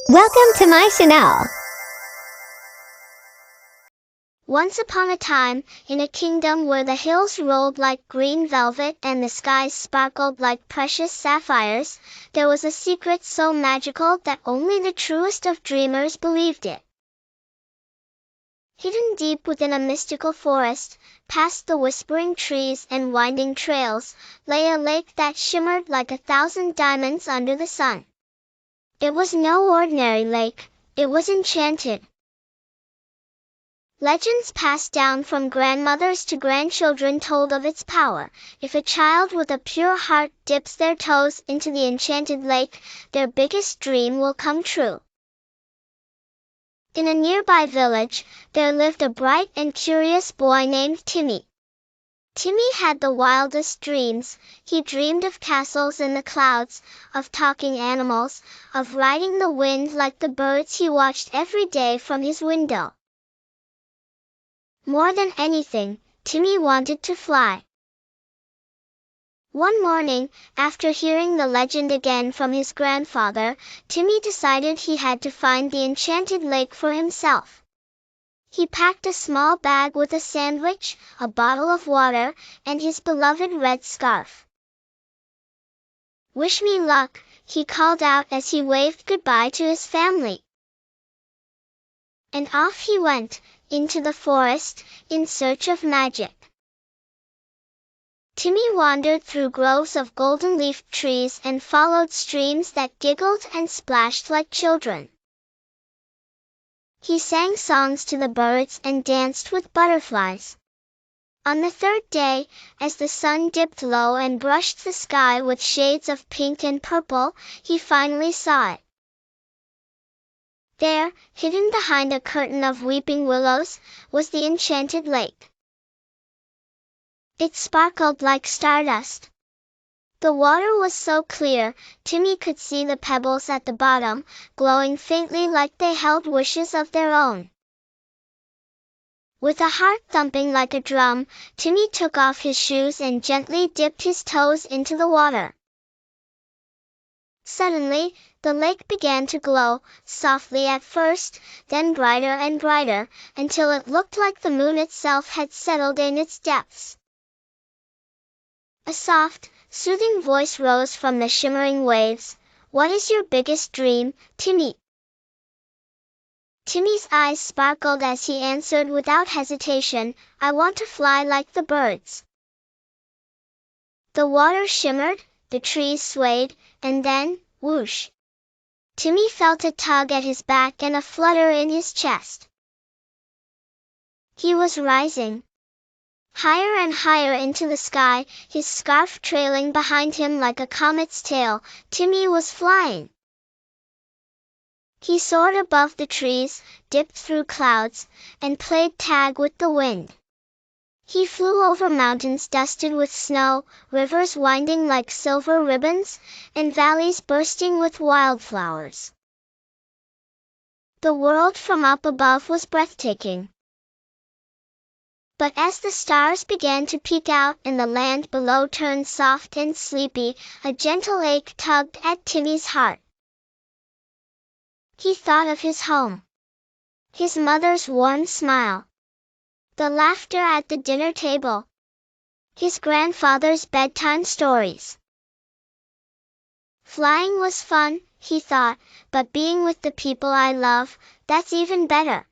Welcome to my channel. Once upon a time, in a kingdom where the hills rolled like green velvet and the skies sparkled like precious sapphires, there was a secret so magical that only the truest of dreamers believed it. Hidden deep within a mystical forest, past the whispering trees and winding trails, lay a lake that shimmered like 1,000 diamonds under the sun. It was no ordinary lake, it was enchanted. Legends passed down from grandmothers to grandchildren told of its power. If a child with a pure heart dips their toes into the enchanted lake, their biggest dream will come true. In a nearby village, there lived a bright and curious boy named Timmy. Timmy had the wildest dreams. He dreamed of castles in the clouds, of talking animals, of riding the wind like the birds he watched every day from his window. More than anything, Timmy wanted to fly. One morning, after hearing the legend again from his grandfather, Timmy decided he had to find the enchanted lake for himself. He packed a small bag with a sandwich, a bottle of water, and his beloved red scarf. "Wish me luck," he called out as he waved goodbye to his family. And off he went, into the forest, in search of magic. Timmy wandered through groves of golden-leafed trees and followed streams that giggled and splashed like children. He sang songs to the birds and danced with butterflies. On the third day, as the sun dipped low and brushed the sky with shades of pink and purple, he finally saw it. There, hidden behind a curtain of weeping willows, was the enchanted lake. It sparkled like stardust. The water was so clear, Timmy could see the pebbles at the bottom, glowing faintly like they held wishes of their own. With a heart thumping like a drum, Timmy took off his shoes and gently dipped his toes into the water. Suddenly, the lake began to glow, softly at first, then brighter and brighter, until it looked like the moon itself had settled in its depths. A soft, soothing voice rose from the shimmering waves. "What is your biggest dream, Timmy?" Timmy's eyes sparkled as he answered without hesitation, "I want to fly like the birds." The water shimmered, the trees swayed, and then, whoosh! Timmy felt a tug at his back and a flutter in his chest. He was rising. Higher and higher into the sky, his scarf trailing behind him like a comet's tail, Timmy was flying. He soared above the trees, dipped through clouds, and played tag with the wind. He flew over mountains dusted with snow, rivers winding like silver ribbons, and valleys bursting with wildflowers. The world from up above was breathtaking. But as the stars began to peek out and the land below turned soft and sleepy, a gentle ache tugged at Timmy's heart. He thought of his home. His mother's warm smile. The laughter at the dinner table. His grandfather's bedtime stories. Flying was fun, he thought, but being with the people I love, that's even better.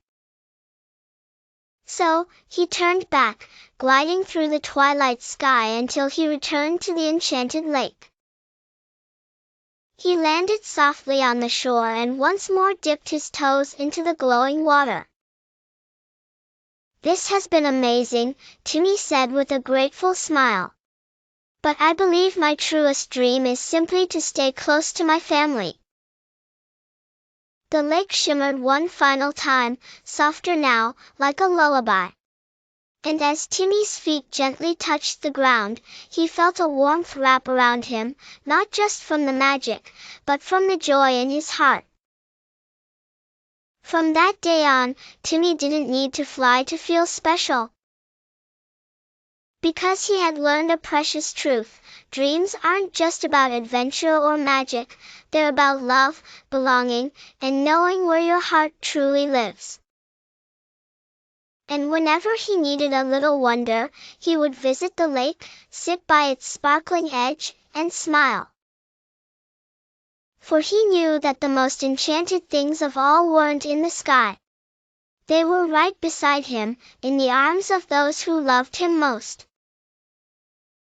So, he turned back, gliding through the twilight sky until he returned to the enchanted lake. He landed softly on the shore and once more dipped his toes into the glowing water. "This has been amazing," Timmy said with a grateful smile. "But I believe my truest dream is simply to stay close to my family." The lake shimmered one final time, softer now, like a lullaby. And as Timmy's feet gently touched the ground, he felt a warmth wrap around him, not just from the magic, but from the joy in his heart. From that day on, Timmy didn't need to fly to feel special. Because he had learned a precious truth: dreams aren't just about adventure or magic, they're about love, belonging, and knowing where your heart truly lives. And whenever he needed a little wonder, he would visit the lake, sit by its sparkling edge, and smile. For he knew that the most enchanted things of all weren't in the sky. They were right beside him, in the arms of those who loved him most.